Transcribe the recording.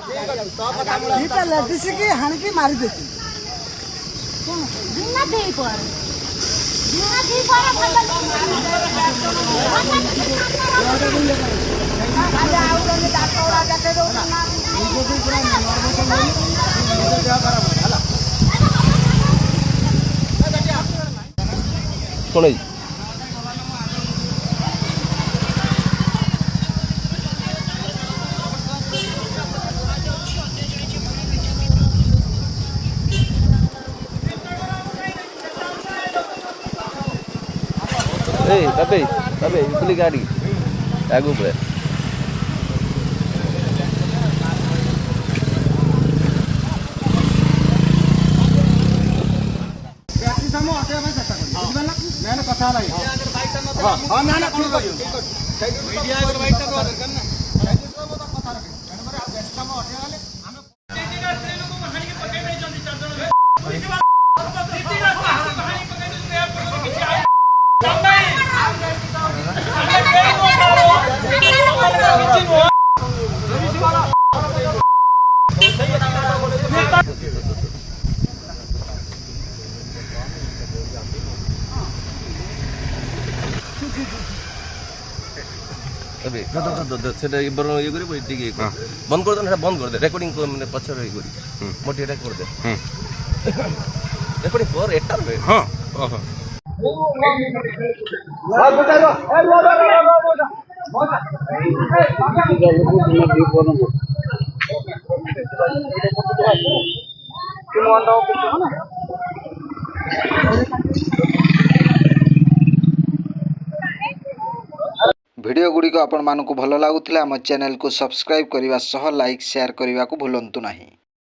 दिटा ladies की हाणी की मारी देती बिना दे पर बिना दे पर आजा आउरने डाकोड़ा जाके दो ना कोण tapi beli गाड़ी आगू पे সেটা এবার ইয়ে করি দিকে বন্ধ করে দেন, বন্ধ করে দে, রেকর্ডিং মানে পছর ইয়ে করি মোটি এটা করে দে, রেকর্ডিং কর এটা হ্যাঁ भिडियो गुड़िक आपण मानक भल लगुला आम चैनल को सब्सक्राइब करने सह लाइक शेयर करने को भूलु नहीं।